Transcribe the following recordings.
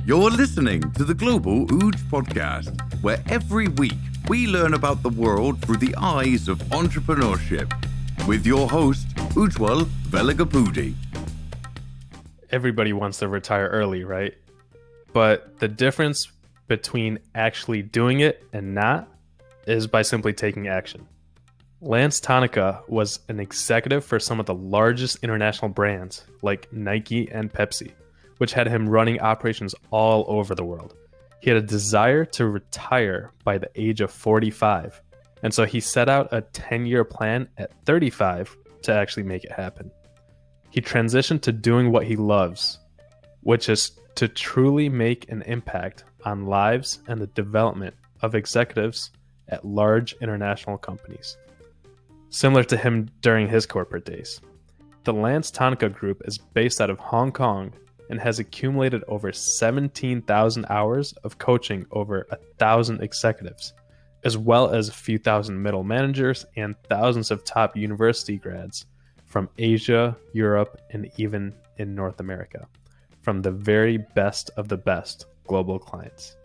You're listening to the Global Ooge Podcast, where every week we learn about the world through the eyes of entrepreneurship. With your host, Ujwal Velagapudi. Everybody wants to retire early, right? But the difference between actually doing it and not is by simply taking action. Lance Tanaka was an executive for some of the largest international brands like Nike and Pepsi, which had him running operations all over the world. He had a desire to retire by the age of 45, and so he set out a 10-year plan at 35 to actually make it happen. He transitioned to doing what he loves, which is to truly make an impact on lives and the development of executives at large international companies. Similar to him during his corporate days, the Lance Tanaka Group is based out of Hong Kong and has accumulated over 17,000 hours of coaching over 1,000 executives, as well as a few thousand middle managers and thousands of top university grads from Asia, Europe, and even in North America, from the very best of the best global clients.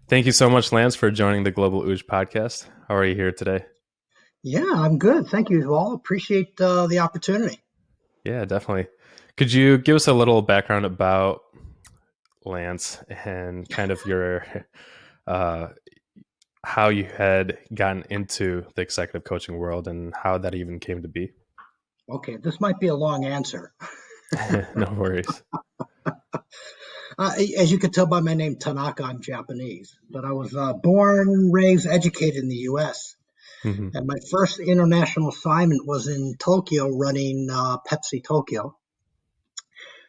Thank you so much, Lance, for joining the Global Ooge Podcast. How are you here today? Yeah, I'm good. Thank you all. Appreciate the opportunity. Yeah, definitely. Could you give us a little background about Lance and kind of your how you had gotten into the executive coaching world and how that even came to be? Okay, this might be a long answer. No worries. As you can tell by my name, Tanaka, I'm Japanese, but I was born, raised, educated in the U.S. Mm-hmm. And my first international assignment was in Tokyo running Pepsi Tokyo.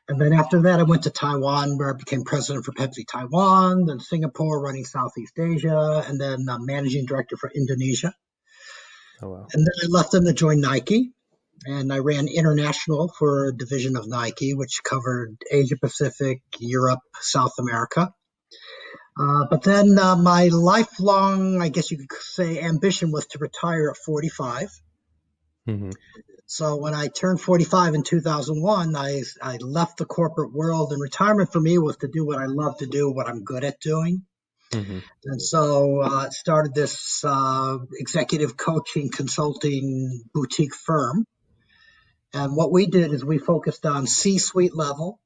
And then after that, I went to Taiwan, where I became president for Pepsi Taiwan, then Singapore, running Southeast Asia, and then managing director for Indonesia. Oh, wow. And then I left them to join Nike, and I ran international for a division of Nike, which covered Asia Pacific, Europe, South America. But then my lifelong, I guess you could say, ambition was to retire at 45. Mm-hmm. So when I turned 45 in 2001, I left the corporate world, and retirement for me was to do what I love to do, what I'm good at doing. Mm-hmm. And so started this executive coaching consulting boutique firm. And what we did is we focused on C-suite level,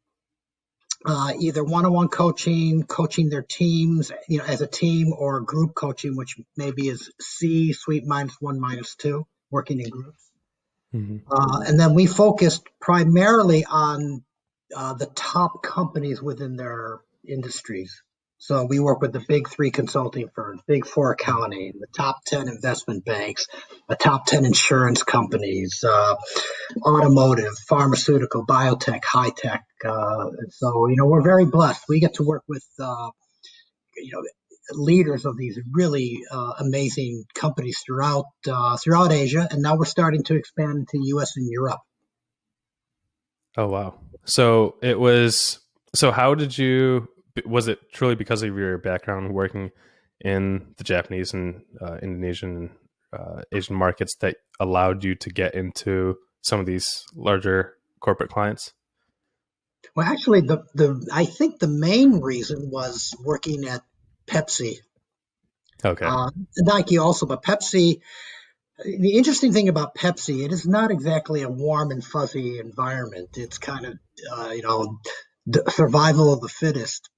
either one-on-one coaching, coaching their teams, as a team, or group coaching, which maybe is C-suite -1, -2, working in groups. Mm-hmm. And then we focused primarily on the top companies within their industries. So we work with the big 3 consulting firms, big 4 accounting, the top 10 investment banks, the top 10 insurance companies, automotive, pharmaceutical, biotech, high tech. And so, we're very blessed. We get to work with, leaders of these really amazing companies throughout Asia, and now we're starting to expand into the U.S. and Europe. Oh, wow. So how did you, was it truly because of your background working in the Japanese and Indonesian Asian markets that allowed you to get into some of these larger corporate clients? Well, actually, I think the main reason was working at Pepsi. Okay. Nike also, but Pepsi. The interesting thing about Pepsi, it is not exactly a warm and fuzzy environment. It's kind of, the survival of the fittest.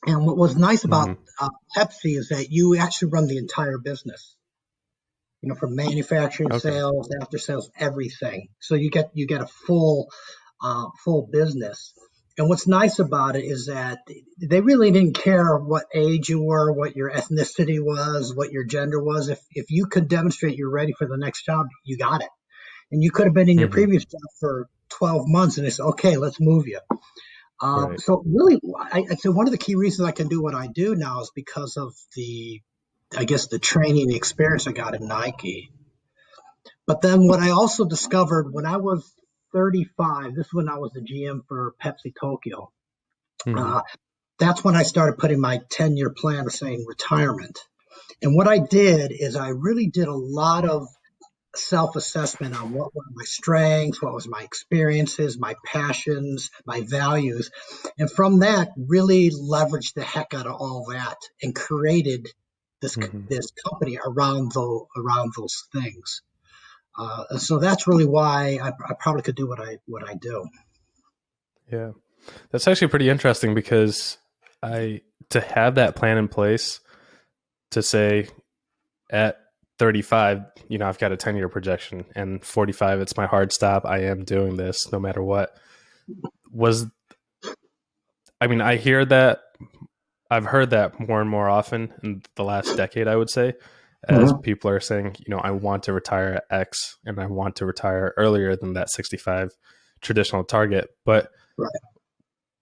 And what was nice about Pepsi is that you actually run the entire business. From manufacturing, sales, after sales, everything. So you get a full business. And what's nice about it is that they really didn't care what age you were, what your ethnicity was, what your gender was. If you could demonstrate you're ready for the next job, you got it. And you could have been in your previous job for 12 months, and it's okay, let's move you. Right. So really, I'd say one of the key reasons I can do what I do now is because of the training, the experience I got in Nike. But then what I also discovered when I was 35, this is when I was the GM for Pepsi Tokyo. That's when I started putting my 10-year plan of saying retirement. And what I did is I really did a lot of self-assessment on what were my strengths, what was my experiences, my passions, my values. And from that, really leveraged the heck out of all that and created this Hmm. this company around those things. So that's really why I probably could do what I do. Yeah. That's actually pretty interesting because I to have that plan in place to say at 35, I've got a 10-year projection, and 45, it's my hard stop. I am doing this no matter what. Was I mean, I've heard that more and more often in the last decade, I would say, as Mhm. people are saying, I want to retire at X and I want to retire earlier than that 65 traditional target. But Right.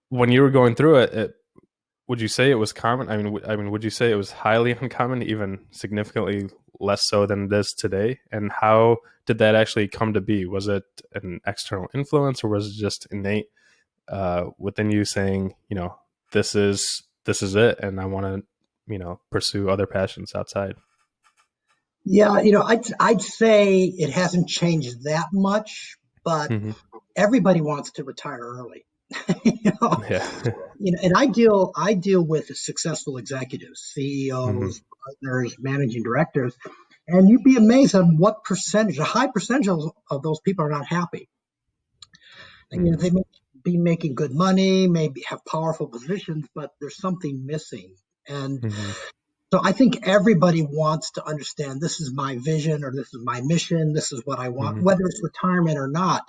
when you were going through it, would you say it was common? Would you say it was highly uncommon, even significantly less so than it is today? And how did that actually come to be? Was it an external influence, or was it just innate within you saying, this is it, and I want to, pursue other passions outside? Yeah, I'd say it hasn't changed that much, but Hmm. everybody wants to retire early. you know, Yeah. and I deal with successful executives, Hmm. CEOs, partners, managing directors, and you'd be amazed at what percentage, a high percentage of those people are not happy. And, Hmm. they may be making good money, maybe have powerful positions, but there's something missing. And Hmm. so I think everybody wants to understand this is my vision or this is my mission, this is what I want, Hmm. whether it's retirement or not.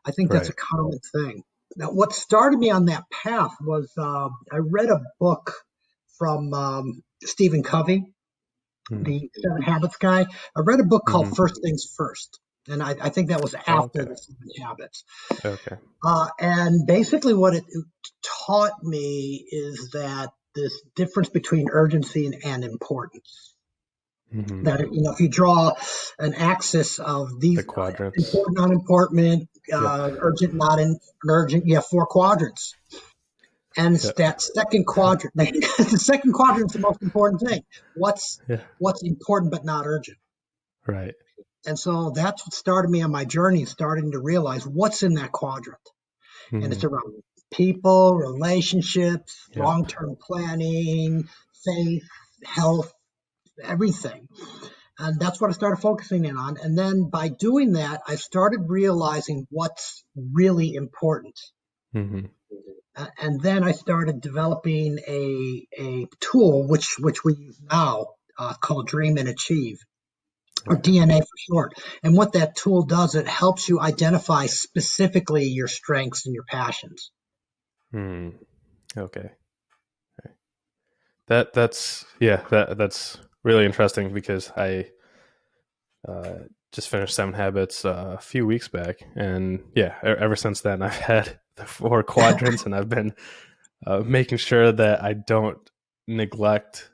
I think that's a Right. common thing. Now, what started me on that path was I read a book from Stephen Covey, Hmm. the Seven Habits guy. I read a book called Hmm. First Things First, and I think that was after Okay. the Seven Habits. Okay. And basically, what it taught me is that this difference between urgency and importance. Hmm. That if you draw an axis of The these quadrants. important, unimportant, Yep. urgent, not urgent, you have four quadrants. And it's Yep. that second quadrant. The second quadrant is the most important thing. What's Yeah. what's important but not urgent. Right. And so that's what started me on my journey, starting to realize what's in that quadrant. And Hmm. it's around people, relationships, Yep. long-term planning, faith, health, everything. And that's what I started focusing in on. And then by doing that, I started realizing what's really important. Hmm. And then I started developing a tool, which we use now, called Dream and Achieve, or Okay. DNA for short. And what that tool does, it helps you identify specifically your strengths and your passions. Hmm. Okay. That's really interesting because I uh, just finished Seven Habits a few weeks back, and yeah, ever since then I've had the four quadrants, and I've been making sure that I don't neglect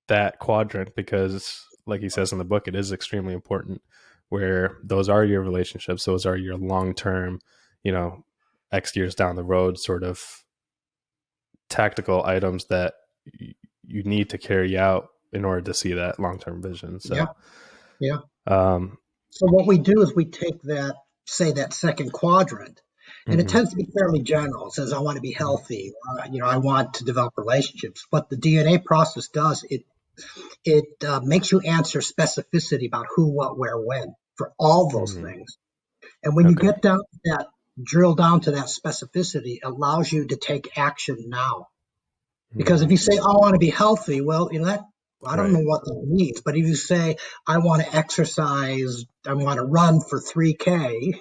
that quadrant because, like he says in the book, it is extremely important. Where those are your relationships, those are your long term, you know, X years down the road sort of tactical items that you need to carry out in order to see that long term vision. Yeah, So, yeah. um, So what we do is we take that, say that second quadrant, and it mhm, tends to be fairly general. It says, I want to be mhm, healthy. I want to develop relationships. What the DNA process does, it makes you answer specificity about who, what, where, when for all those mhm. things. And when you Okay. get down to that, drill down to that specificity, it allows you to take action now. Because if Mhm. you say, "Oh, I want to be healthy," well, that I don't Right. know what that means. But if you say, "I want to exercise, I want to run for 3K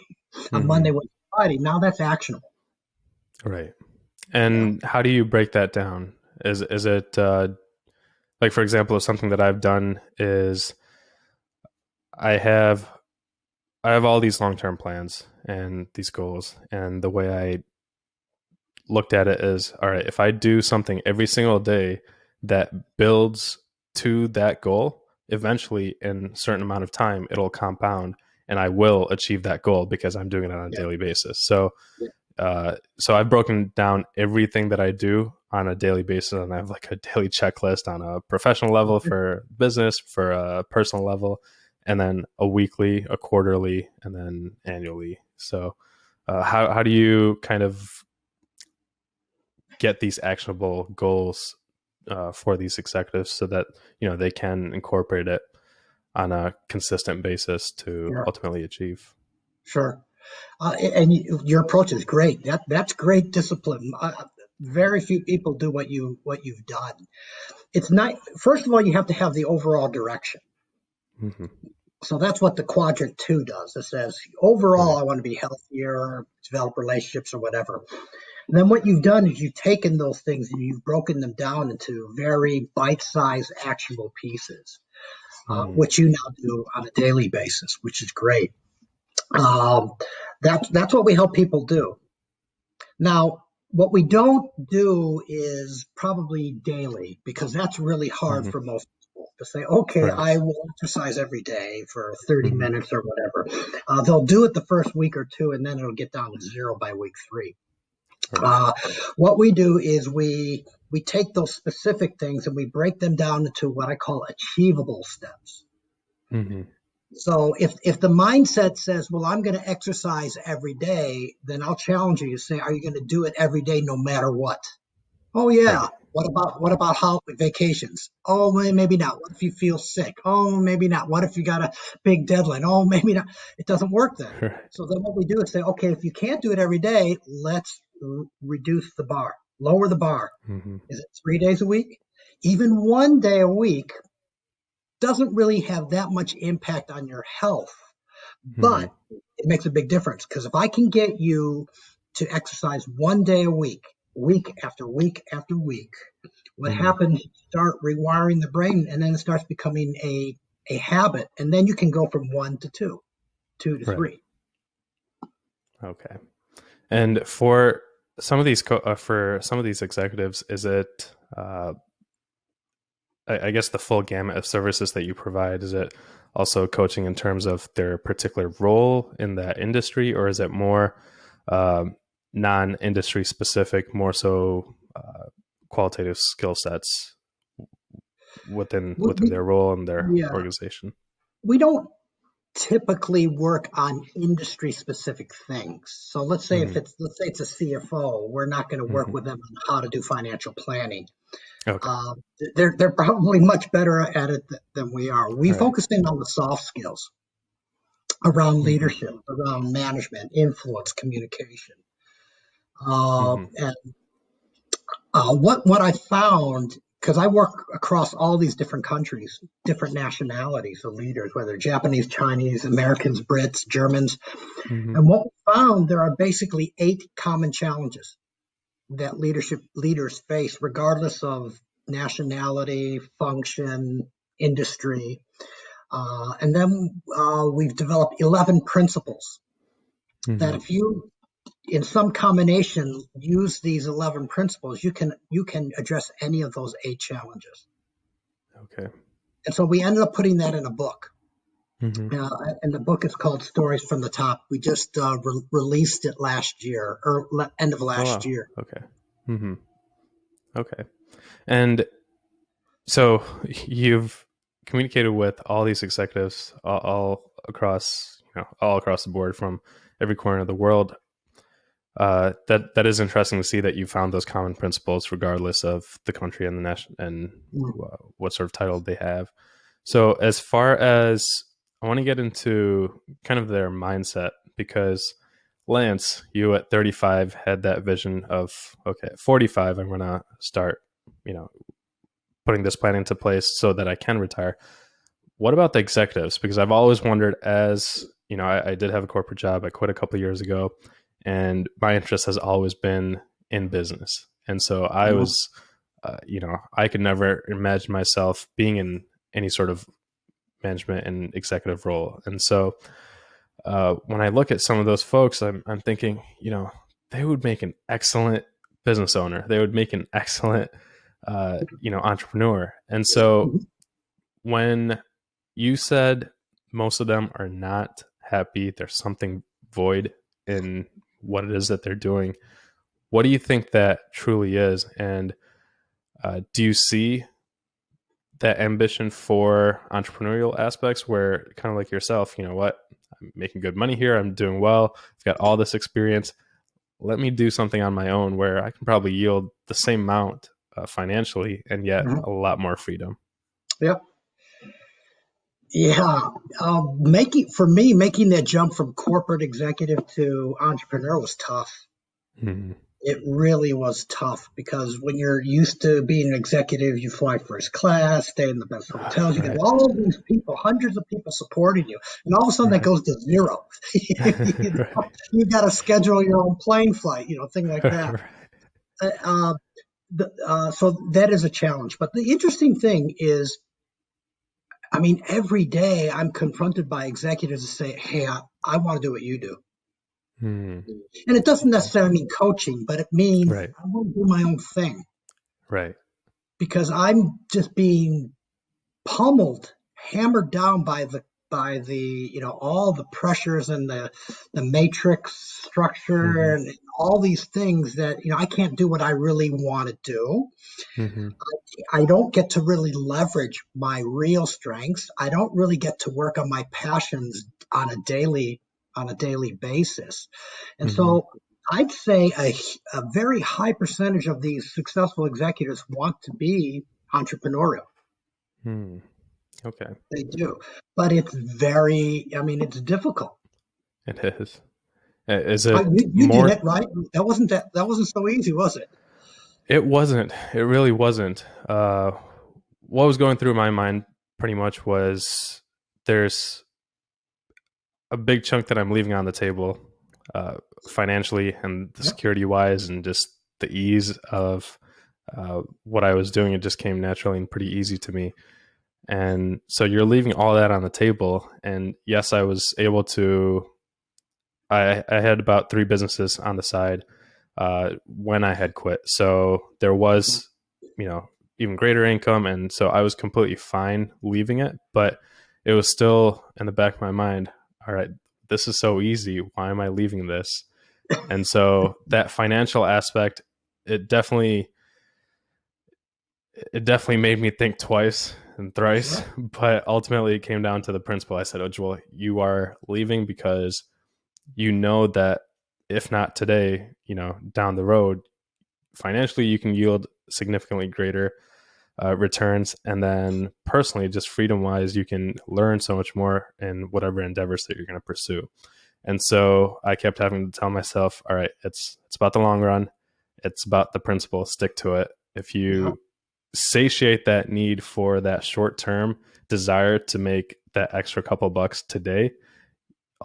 on Monday, Mhm. Wednesday, Friday," now that's actionable. Right. Yeah. And how do you break that down? Is it like, for example, something that I've done is I have I have all these long term plans and these goals, and the way I looked at it is, all right, if I do something every single day that builds to that goal, eventually in a certain amount of time, it'll compound and I will achieve that goal because I'm doing it on a Yeah. daily basis. So I've broken down everything that I do on a daily basis, and I have like a daily checklist on a professional level Okay. for business, for a personal level, and then a weekly, a quarterly, and then annually. So how do you kind of get these actionable goals for these executives so that they can incorporate it on a consistent basis to Sure. ultimately achieve? Sure. And your approach is great. That's great discipline. Very few people do what you've done. It's not. First of all, you have to have the overall direction. Mm-hmm. So that's what the quadrant 2 does. It says overall, Right. I want to be healthier, develop relationships, or whatever. And then what you've done is you've taken those things and you've broken them down into very bite-sized, actionable pieces, Mm-hmm. which you now do on a daily basis, which is great. Um, that's what we help people do. Now, what we don't do is probably daily because that's really hard Mm-hmm. for most people to say, okay, Right. I will exercise every day for 30 Mm-hmm. minutes or whatever. They'll do it the first week or two, and then it'll get down to 0 by week 3. Right. Uh, what we do is we take those specific things and we break them down into what I call achievable steps. Mm-hmm. So if the mindset says, well, I'm going to exercise every day, then I'll challenge you to say, are you going to do it every day no matter what? Oh yeah. Right. What about holiday vacations? Oh, maybe not. What if you feel sick? Oh, maybe not. What if you got a big deadline? Oh, maybe not. It doesn't work then. Right. So then what we do is say, okay, if you can't do it every day, let's reduce the bar, lower the bar. Mm-hmm. Is it 3 days a week? Even one day a week doesn't really have that much impact on your health, Mm-hmm. but it makes a big difference because if I can get you to exercise one day a week, week after week after week, what Mm-hmm. happens? You start rewiring the brain, and then it starts becoming a habit, and then you can go from 1 to 2, 2 to Right. 3. Okay. And for some of these executives, is it I guess the full gamut of services that you provide? Is it also coaching in terms of their particular role in that industry, or is it more non-industry specific, more so qualitative skill sets We, within we, their role and their yeah, organization? we don't typically work on industry specific things. So Mm-hmm. let's say it's a CFO, we're not going to work Mm-hmm. with them on how to do financial planning. Okay. Um, they're probably much better at it than we are. We All right. focus in on the soft skills around Mm-hmm. leadership, around management, influence, communication. Mm-hmm. And what I found, because I work across all these different countries, different nationalities of leaders, whether Japanese, Chinese, Americans, Brits, Germans, Mm-hmm. and what we found, there are basically 8 common challenges that leaders face, regardless of nationality, function, industry. And then we've developed 11 principles that Mm-hmm. if you, in some combination, use these 11 principles, you can address any of those 8 challenges. Okay. And so we ended up putting that in a book. Mm-hmm. And the book is called Stories from the Top. We just released it last year, or end of Oh last wow. year. Okay. Mm-hmm. Okay. And so you've communicated with all these executives all across, all across the board from every corner of the world. That is interesting to see that you found those common principles regardless of the country and the nation and Mm. what sort of title they have. So as far as I want to get into kind of their mindset, because Lance, you at 35 had that vision of, okay, at 45 I'm going to start, putting this plan into place so that I can retire. What about the executives? Because I've always wondered, as I did have a corporate job. I quit a couple of years ago, and my interest has always been in business. And so I Yeah. was, I could never imagine myself being in any sort of management and executive role. And so when I look at some of those folks, I'm thinking, they would make an excellent business owner. They would make an excellent, entrepreneur. And so Mhm. when you said most of them are not happy, there's something void in what it is that they're doing. What do you think that truly is? And do you see that ambition for entrepreneurial aspects where kind of like yourself, you know what, I'm making good money here, I'm doing well, I've got all this experience, let me do something on my own where I can probably yield the same amount financially and yet Mhm. a lot more freedom. Yep. Yeah. Making that jump from corporate executive to entrepreneur was tough. Mm-hmm. It really was tough because when you're used to being an executive, you fly first class, stay in the best hotels, you got Right. all of these people, hundreds of people supporting you, and all of a sudden that Right. goes to zero. Right. You got to schedule your own plane flight, thing like that. Right. Uh, so that is a challenge. But the interesting thing is, I mean, every day I'm confronted by executives that say, "Hey, I want to do what you do." Hmm. And it doesn't Okay. necessarily mean coaching, but it means Right. I want to do my own thing Right. because I'm just being pummeled, hammered down by the all the pressures and the matrix Mm-hmm. structure and all these things that I can't do what I really want to do. Mm-hmm. I don't get to really leverage my real strengths. I don't really get to work on my passions on a daily basis. And Mm-hmm. so I'd say a very high percentage of these successful executives want to be entrepreneurial. Hmm. Okay. They do. But it's difficult. It is. Is You, it you did more? it, right? That wasn't so easy, was it? It wasn't. It really wasn't. What was going through my mind pretty much was there's a big chunk that I'm leaving on the table uh, financially and the Yep. security wise, and just the ease of what I was doing. It just came naturally and pretty easy to me. And so you're leaving all that on the table. And yes, I was able to. I had about 3 businesses on the side when I had quit. So there was, you know, even greater income. And so I was completely fine leaving it, but it was still in the back of my mind. All right, this is so easy. Why am I leaving this? And so that financial aspect, it definitely, it definitely made me think twice and thrice, Sure. but ultimately it came down to the principle. I said, oh, Joel, you are leaving because you know that if not today, you know, down the road, financially you can yield significantly greater returns, and then personally, just freedom wise, you can learn so much more in whatever endeavors that you're going to pursue. And so I kept having to tell myself, all right, it's about the long run, it's about the principle, stick to it. If Yeah. you satiate that need for that short term desire to make that extra couple bucks today,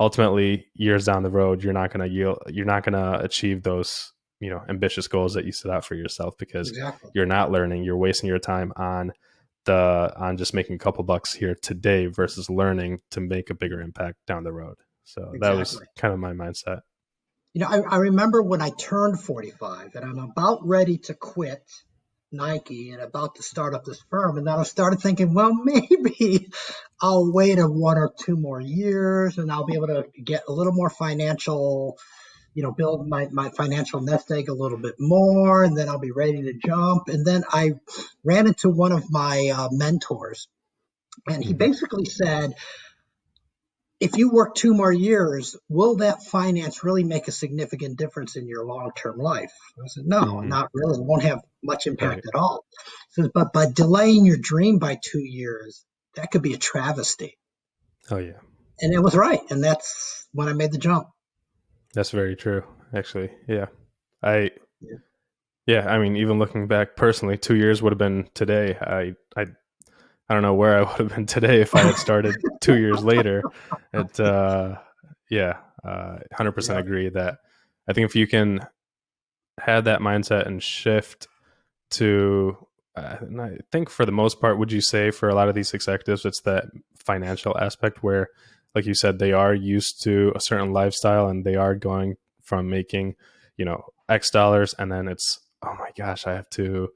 ultimately years down the road you're not going to achieve those, you know, ambitious goals that you set out for yourself, because Exactly. you're not learning, you're wasting your time on just making a couple bucks here today versus learning to make a bigger impact down the road. So that was Exactly. kind of my mindset. I remember when I turned 45 and I'm about ready to quit Nike and about to start up this firm. And then I started thinking, well, maybe I'll wait 1 or 2 more years and I'll be able to get a little more financial, build my financial nest egg a little bit more. And then I'll be ready to jump. And then I ran into one of my mentors, and he Mm-hmm. basically said, if you work 2 more years, will that finance really make a significant difference in your long-term life? I said, no, Mm-hmm. not really. It won't have much Right. impact at all. He says, but by delaying your dream by 2 years, that could be a travesty. Oh yeah, And it was right. And that's when I made the jump. that's very true, actually. Yeah. I Yeah. Yeah, I mean, even looking back personally, 2 years would have been today. I don't know where I would have been today if I had started 2 years later. It yeah, 100% Yeah. agree that I think if you can have that mindset and shift to, and I think for the most part, would you say for a lot of these executives, it's that financial aspect where, like you said, they are used to a certain lifestyle and they are going from making, you know, X dollars, and then it's, oh my gosh, I have to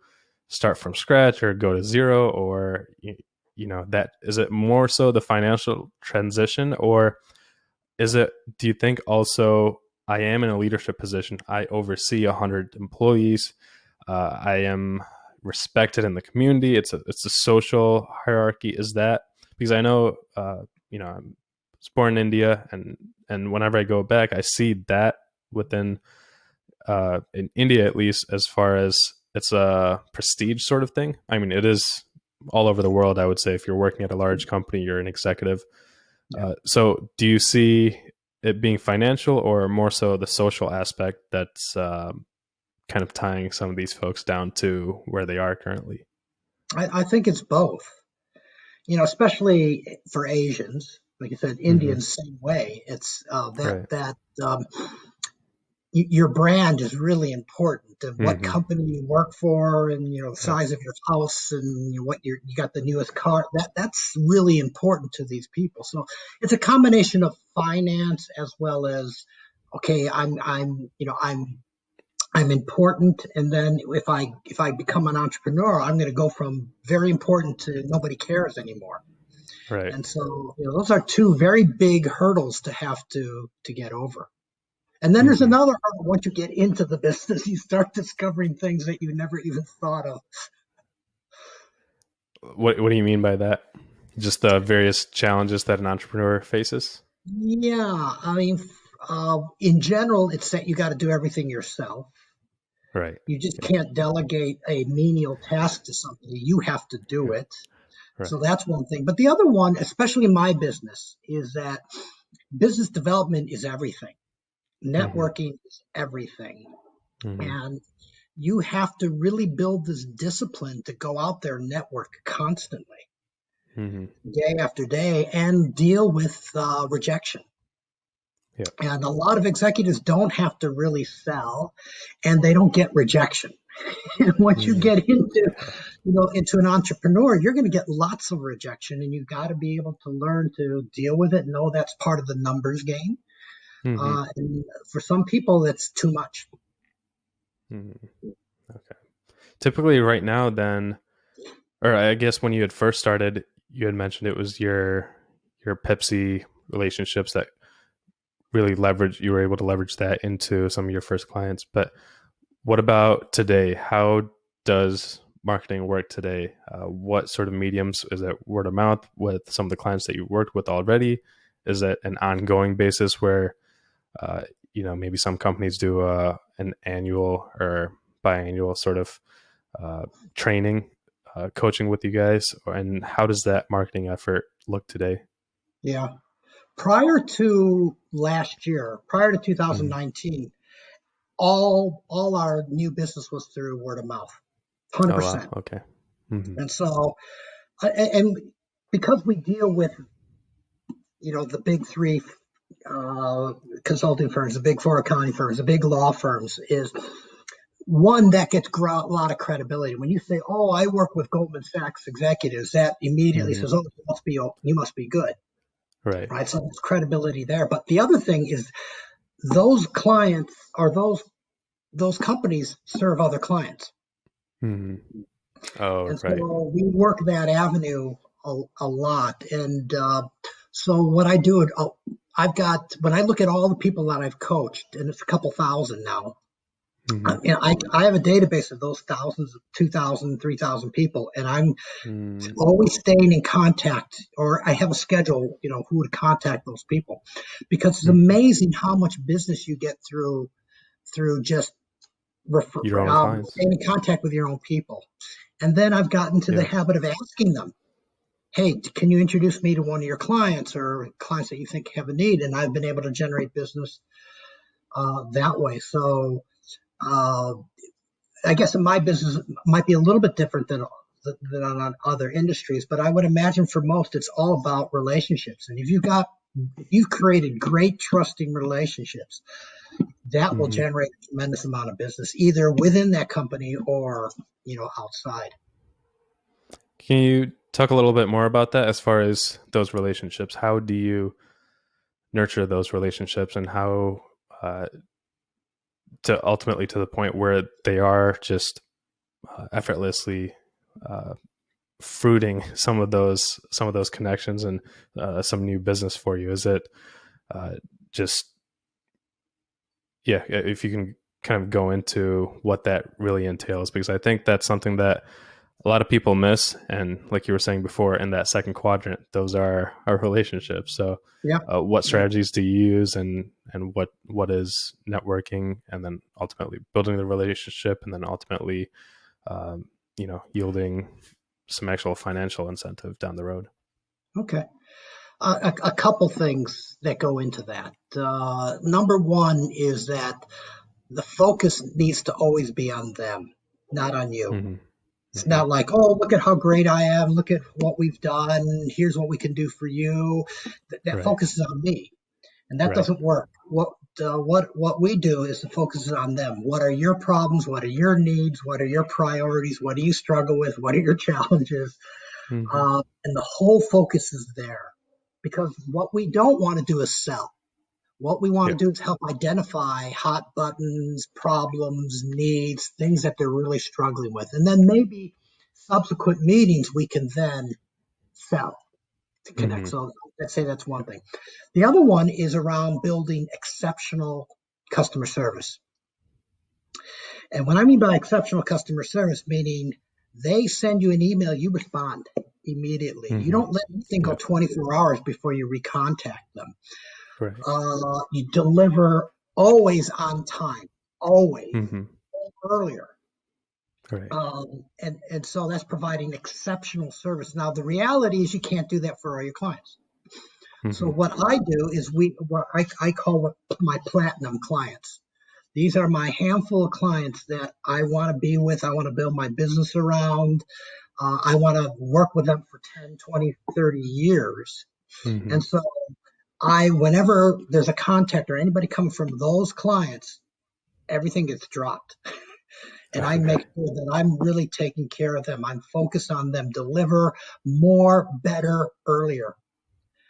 start from scratch or go to zero, or, you know, that is it more so the financial transition, or is it, do you think also I am in a leadership position, I oversee 100 employees, I am respected in the community? It's a social hierarchy. Is that because I know I was born in India, and whenever I go back, I see that within in India, at least, as far as it's a prestige sort of thing. I mean, it is all over the world. I would say if you're working at a large company, you're an executive. So do you see it being financial or more so the social aspect that's kind of tying some of these folks down to where they are currently? I think it's both. Especially for Asians, like you said, Mm-hmm. Indians, same way. It's Right. your brand is really important, and what Mm-hmm. company you work for, and the Yep. size of your house, and what you got the newest car. That's really important to these people. So it's a combination of finance as well as, okay, I'm important, and then if I become an entrepreneur, I'm going to go from very important to nobody cares anymore. Right. And so those are two very big hurdles to have to get over. And then there's Mm-hmm. another hurdle. Once you get into the business, you start discovering things that you never even thought of. What do you mean by that? Just the various challenges that an entrepreneur faces? Yeah, I mean, in general, it's that you got to do everything yourself. Right. You just Yeah. can't delegate a menial task to somebody. You have to do Yeah. it. Right. So that's one thing. But the other one, especially in my business, is that business development is everything. Mm-hmm. Networking is everything. Mm-hmm. And you have to really build this discipline to go out there and network constantly, Mm-hmm. day after day, and deal with rejection. Yeah. And a lot of executives don't have to really sell, and they don't get rejection. And once you Mm-hmm. get into, Okay. into an entrepreneur, you're going to get lots of rejection, and you've got to be able to learn to deal with it. Know that's part of the numbers game. Mm-hmm. And for some people, that's too much. Mm-hmm. Okay. Typically, right now, then, or I guess when you had first started, you had mentioned it was your Pepsi relationships that really leverage. You were able to leverage that into some of your first clients. But what about today? How does marketing work today? What sort of mediums is it? Word of mouth with some of the clients that you worked with already? Is it an ongoing basis where uh, maybe some companies do an annual or biannual sort of uh, training, coaching with you guys? And how does that marketing effort look today? Yeah. Prior to last year, prior to Mm-hmm. 2019, all our new business was through word of mouth, Oh, wow. 100%. Okay. Mm-hmm. And so, and because we deal with the big three uh, consulting firms, the big four accounting firms, the big law firms, is one that gets a lot of credibility. When you say, "Oh, I work with Goldman Sachs executives," that immediately Mm-hmm. says, "Oh, you must be good." Right. Right? So there's credibility there. But the other thing is those clients or those companies serve other clients. Mm-hmm. Oh, And right. so we work that avenue a lot. And so what I do, when I look at all the people that I've coached, and it's a couple thousand now, Mm-hmm. I have a database of those thousands, 2,000, 3,000 people, and I'm Mm-hmm. always staying in contact, or I have a schedule, who to contact those people, because it's Mm-hmm. amazing how much business you get through just Your own clients. staying in contact with your own people. And then I've gotten to the Yeah. habit of asking them, "Hey, can you introduce me to one of your clients or clients that you think have a need?" And I've been able to generate business that way. So uh, I guess in my business might be a little bit different than on other industries, but I would imagine for most it's all about relationships. And if you've created great trusting relationships, that will Mm-hmm. generate a tremendous amount of business either within that company or outside. Can you talk a little bit more about that as far as those relationships? How do you nurture those relationships and how uh, to ultimately to the point where they are just effortlessly uh, fruiting some of those connections and some new business for you? Is it uh, just yeah? If you can kind of go into what that really entails, because I think that's something that a lot of people miss. And like you were saying before, in that second quadrant, those are our relationships. So Yeah. what strategies do you use, and what is networking, and then ultimately building the relationship, and then ultimately, yielding some actual financial incentive down the road. Okay. A couple things that go into that. Number one is that the focus needs to always be on them, not on you. Mm-hmm. It's Mm-hmm. not like, oh, look at how great I am. Look at what we've done. Here's what we can do for you. That Right. focuses on me, and that Right. doesn't work. What we do is the focus is on them. What are your problems? What are your needs? What are your priorities? What do you struggle with? What are your challenges? Mm-hmm. And the whole focus is there, because what we don't want to do is sell. What we want Yeah. to do is help identify hot buttons, problems, needs, things that they're really struggling with. And then maybe subsequent meetings, we can then sell to connect. Mm-hmm. So let's say that's one thing. The other one is around building exceptional customer service. And what I mean by exceptional customer service, meaning they send you an email, you respond immediately. You Mm-hmm. don't let anything go Yeah. 24 hours before you recontact them. Right. You deliver always on time, always Mm-hmm. earlier. Right. And so that's providing exceptional service. Now, the reality is you can't do that for all your clients. So Mm-hmm. what I do is what I call my platinum clients. These are my handful of clients that I want to be with. I want to build my business around. I want to work with them for 10, 20, 30 years. Mm-hmm. And so whenever there's a contact or anybody coming from those clients, everything gets dropped. And I make Okay. sure that I'm really taking care of them. I'm focused on them, deliver more, better, earlier.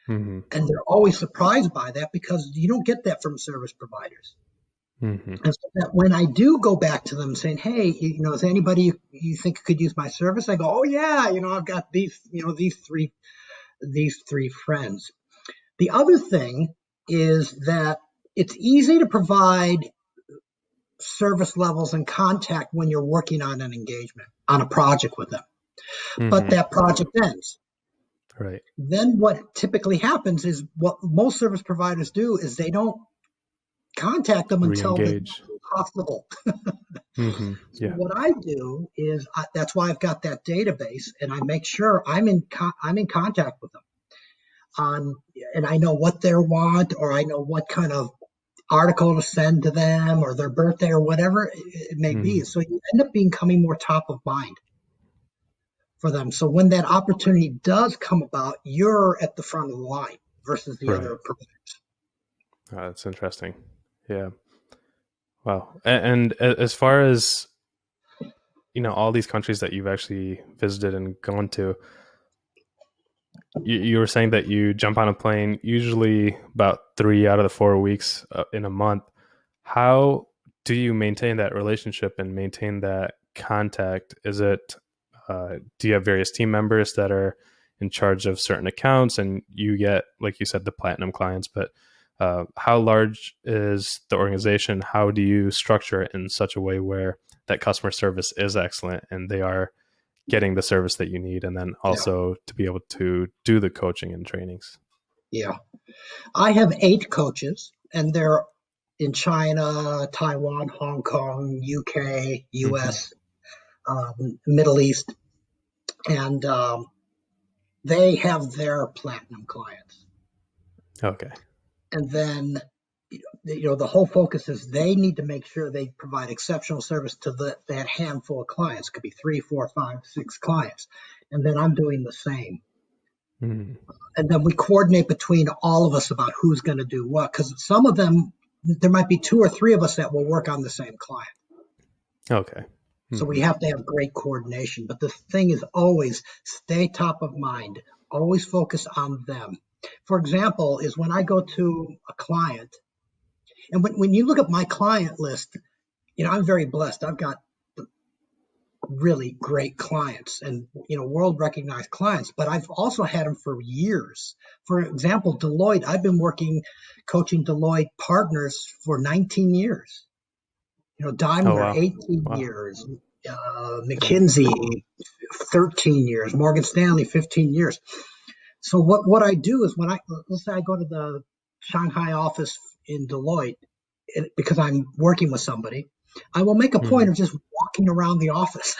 Mm-hmm. And they're always surprised by that, because you don't get that from service providers. Mm-hmm. And so that when I do go back to them saying, hey, is anybody you think could use my service? I go, oh yeah, I've got these three friends. The other thing is that it's easy to provide service levels and contact when you're working on an engagement, on a project with them. But Mm-hmm. that project ends. Right. Then what typically happens is, what most service providers do is they don't contact them until the Re-engage. possible. Mm-hmm. So Yeah. what I do is that's why I've got that database, and I make sure I'm in contact with them and I know what they want, or I know what kind of article to send to them, or their birthday, or whatever it may Mm-hmm. be. So you end up becoming more top of mind for them. So when that opportunity does come about, you're at the front of the line versus the Right. other providers. That's interesting. Yeah. Wow. And as far as all these countries that you've actually visited and gone to, you were saying that you jump on a plane usually about 3 out of the 4 weeks in a month. How do you maintain that relationship and maintain that contact? Is it do you have various team members that are in charge of certain accounts, and you get, like you said, the platinum clients? But how large is the organization? How do you structure it in such a way where that customer service is excellent and they are getting the service that you need, and then Yeah. also to be able to do the coaching and trainings? Yeah. I have 8 coaches, and they're in China, Taiwan, Hong Kong, UK, Mm-hmm. US, Middle East, and they have their platinum clients. Okay. And then, the whole focus is they need to make sure they provide exceptional service to that handful of clients. It could be 3, 4, 5, 6 clients. And then I'm doing the same. Mm-hmm. And then we coordinate between all of us about who's going to do what, because some of them, there might be 2 or 3 of us that will work on the same client. Okay. So Mm-hmm. we have to have great coordination. But the thing is, always stay top of mind, always focus on them. For example, is when I go to a client, and when you look at my client list, I'm very blessed. I've got really great clients and, world recognized clients, but I've also had them for years. For example, Deloitte, I've been coaching Deloitte partners for 19 years. Oh Daimler, wow. 18 Wow. years, McKinsey, 13 years, Morgan Stanley, 15 years. So what I do is let's say I go to the Shanghai office in Deloitte, because I'm working with somebody, I will make a point Mhm. of just walking around the office,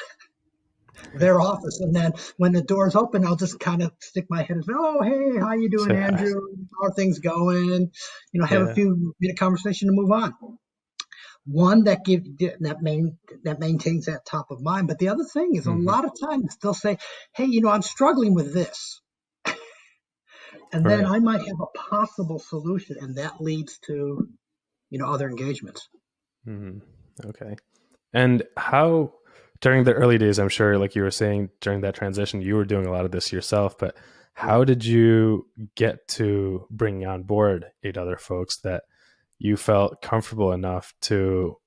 their office, and then when the doors open, I'll just kind of stick my head and say, "Oh, hey, how you doing, Say hi. Andrew? How are things going?" Have a Yeah. few minute conversation to move on. One that maintains that top of mind, but the other thing is a Hmm. lot of times they'll say, "Hey, I'm struggling with this." And then Right. I might have a possible solution, and that leads to other engagements. Hmm. Okay. And how during the early days, I'm sure, like you were saying, during that transition, you were doing a lot of this yourself, but Yeah. how did you get to bringing on board 8 other folks that you felt comfortable enough to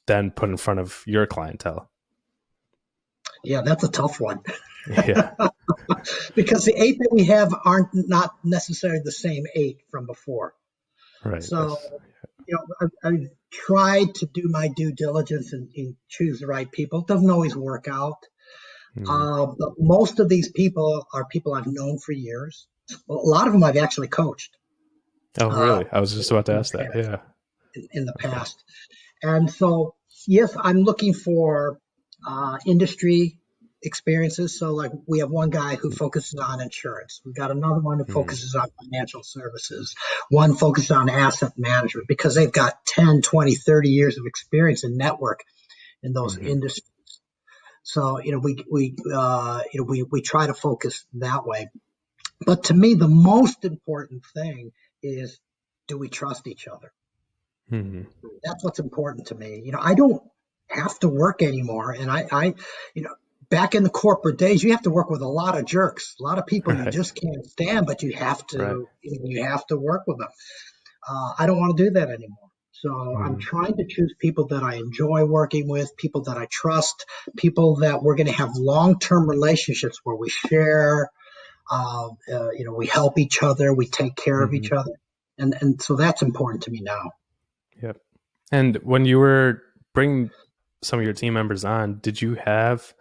then put in front of your clientele? Yeah, that's a tough one. Yeah. Because the eight that we have aren't not necessarily the same eight from before. Right. So, Yes. I've tried to do my due diligence and choose the right people. It doesn't always work out. Mhm. But most of these people are people I've known for years. A lot of them I've actually coached Oh, uh, really? I was just about to in the ask that. past. Yeah. In the Okay. past. And so, yes, I'm looking for industry experiences. So, like, we have one guy who focuses on insurance. We've got another one who Mhm. focuses on financial services. One focuses on asset management because they've got 10, 20, 30 years of experience and network in those Mhm. industries. So, we try to focus that way. But to me, the most important thing is, do we trust each other? Mhm. That's what's important to me. I don't have to work anymore. And you know, back in the corporate days, you have to work with a lot of jerks, a lot of people you Right. just can't stand, but you have Right. to, you have to work with them. I don't want to do that anymore. So I'm Mhm. trying to choose people that I enjoy working with, people that I trust, people that we're going to have long-term relationships where we share, we help each other, we take care of Mhm. each other. And so that's important to me now. Yep. And when you were bringing some of your team members on, did you have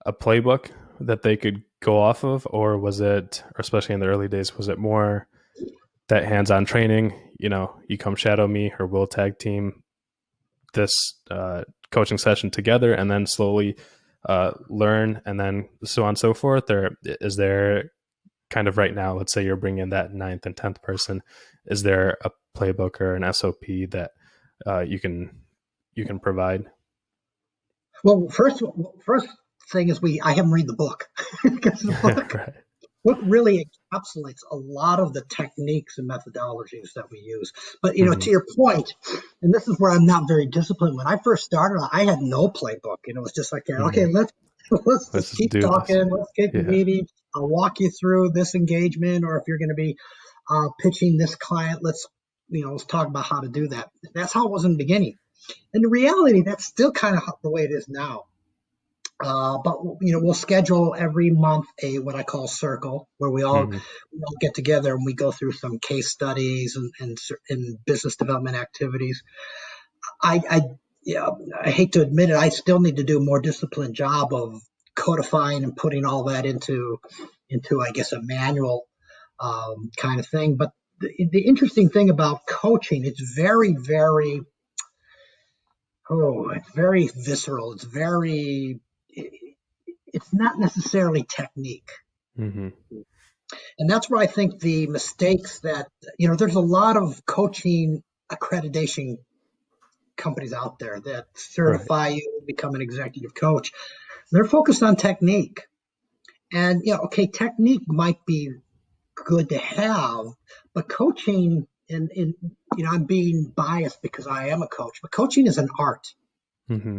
a playbook that they could go off of, or was it, or especially in the early days, was it more that hands-on training? You come shadow me, or we'll tag team this coaching session together, and then slowly learn, and then so on and so forth. Or is there kind of right now, let's say you're bringing in that ninth and 10th person, is there a playbook or an SOP that you can provide? Well, first thing is I haven't read the book because the book Right. book really encapsulates a lot of the techniques and methodologies that we use. But Hmm. to your point, and this is where I'm not very disciplined. When I first started, I had no playbook. It was just like, Hmm. okay, let's Let's just just keep do this. talking. Let's get Yeah. meeting. I'll walk you through this engagement, or if you're going to be pitching this client, let's talk about how to do that. That's how it was in the beginning. And the reality, that's still kind of the way it is now. But we'll schedule every month a what I call circle, where Hmm. we all get together and we go through some case studies and business development activities. I yeah, I hate to admit it, I still need to do a more disciplined job of codifying and putting all that into I guess a manual kind of thing. But the interesting thing about coaching, it's very visceral. It's not necessarily technique. Hmm. And that's where I think the mistakes that, there's a lot of coaching accreditation companies out there that Right. certify you to become an executive coach. They're focused on technique. And, okay, technique might be good to have, but coaching, and I'm being biased because I am a coach, but coaching is an art. Hmm.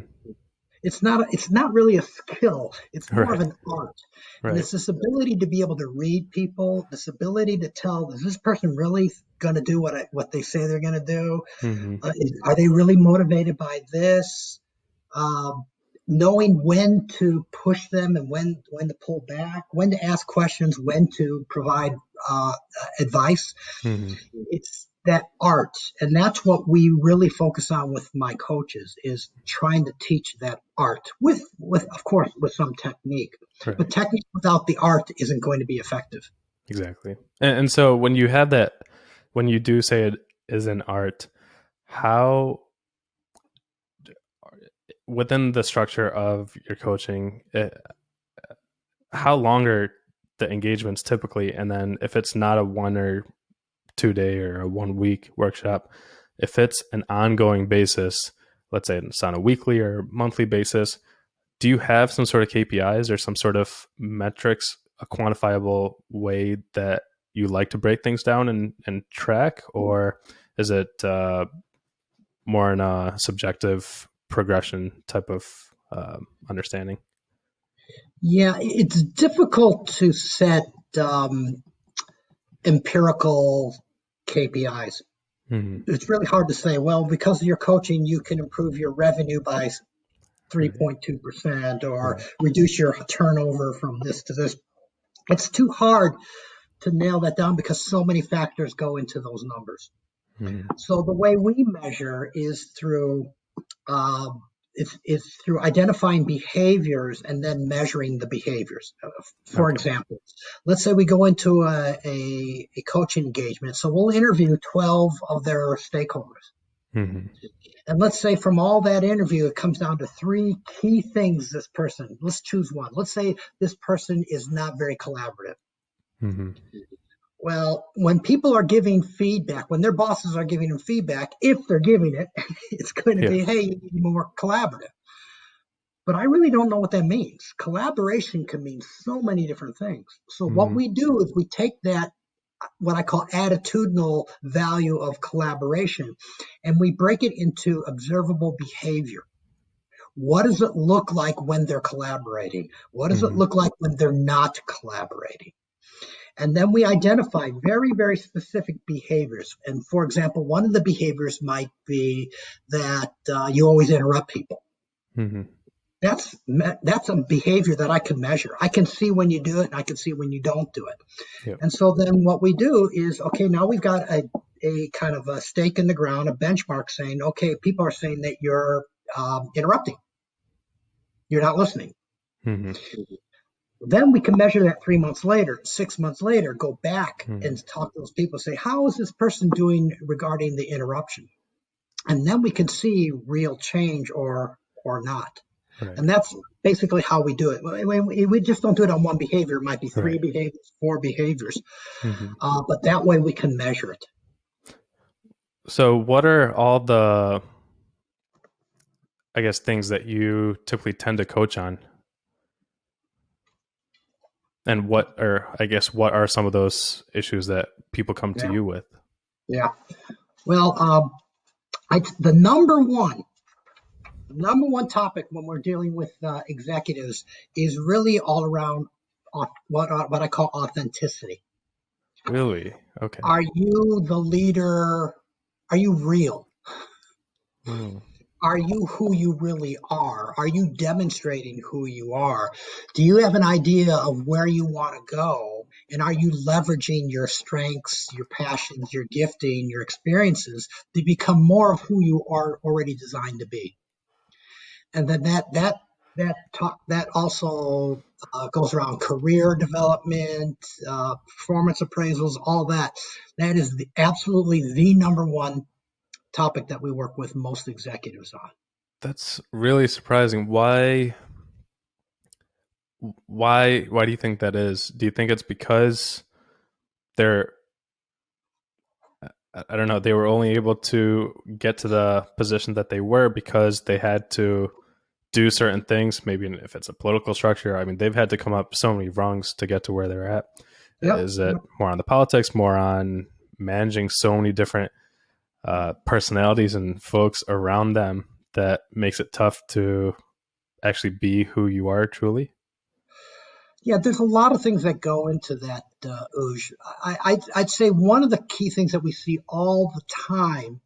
It's not really a skill. It's more of Right. an art. And Right. it's this ability to be able to read people, this ability to tell, is this person really going to do what they say they're going to do? Hmm. Are they really motivated by this? Um, Knowing when to push them and when to pull back, when to ask questions, when to provide uh, advice. Hmm. It's that art, and that's what we really focus on with my coaches, is trying to teach that art with of course with some technique. Right. But technique without the art isn't going to be effective. Exactly. And so when you have that, when you do say it is an art, how within the structure of your coaching, how long are the engagements typically? And then if it's not a 1 or 2 day or a 1 week workshop, if it's an ongoing basis, let's say it's on a weekly or monthly basis, do you have some sort of KPIs or some sort of metrics, a quantifiable way that you like to break things down and track? Or is it more in a subjective progression type of understanding? Yeah, it's difficult to set empirical KPIs. Mm-hmm. It's really hard to say, well, because of your coaching, you can improve your revenue by Right. 3.2% or Right. reduce your turnover from this to this. It's too hard to nail that down because so many factors go into those numbers. Mm-hmm. So the way we measure is through um, it's through identifying behaviors and then measuring the behaviors. For Okay. example, let's say we go into a coaching engagement. So we'll interview 12 of their stakeholders. Mm-hmm. And let's say from all that interview, it comes down to three key things this person, let's choose one. Let's say this person is not very collaborative. Mm-hmm. Well, when people are giving feedback, when their bosses are giving them feedback, if they're giving it, it's going to Yeah. be, hey, you need to be more collaborative. But I really don't know what that means. Collaboration can mean so many different things. So what Mm-hmm. we do is we take that, what I call attitudinal value of collaboration, and we break it into observable behavior. What does it look like when they're collaborating? What does it Mm-hmm. look like when they're not collaborating? And then we identify very, very specific behaviors. And for example, one of the behaviors might be that you always interrupt people. Mm-hmm. That's a behavior that I can measure. I can see when you do it, and I can see when you don't do it. Yeah. And so then what we do is, okay, now we've got a kind of a stake in the ground, a benchmark saying, okay, people are saying that you're interrupting, you're not listening. Mm-hmm. Then we can measure that 3 months later, 6 months later, go back Mm-hmm. and talk to those people, say, how is this person doing regarding the interruption? And then we can see real change or not. Right. And that's basically how we do it. We just don't do it on one behavior. It might be three Right. behaviors, four behaviors, Mm-hmm. but that way we can measure it. So what are all the, I guess, things that you typically tend to coach on? And what are some of those issues that people come to Yeah, you with? yeah. Well, the number one topic when we're dealing with executives is really all around what I call authenticity. Really? Okay. Are you the leader? Are you real? Mm. Are you who you really are? Are you demonstrating who you are? Do you have an idea of where you want to go? And are you leveraging your strengths, your passions, your gifting, your experiences to become more of who you are already designed to be? And then that also goes around career development, performance appraisals, all that. That is absolutely the number one topic that we work with most executives on. That's really surprising. Why do you think that is? Do you think it's because they're, I don't know, they were only able to get to the position that they were because they had to do certain things? Maybe if it's a political structure, I mean, they've had to come up so many rungs to get to where they're at. Yep. Is it more on the politics, more on managing so many different personalities and folks around them that makes it tough to actually be who you are truly? Yeah, there's a lot of things that go into that, Uj. I'd say one of the key things that we see all the time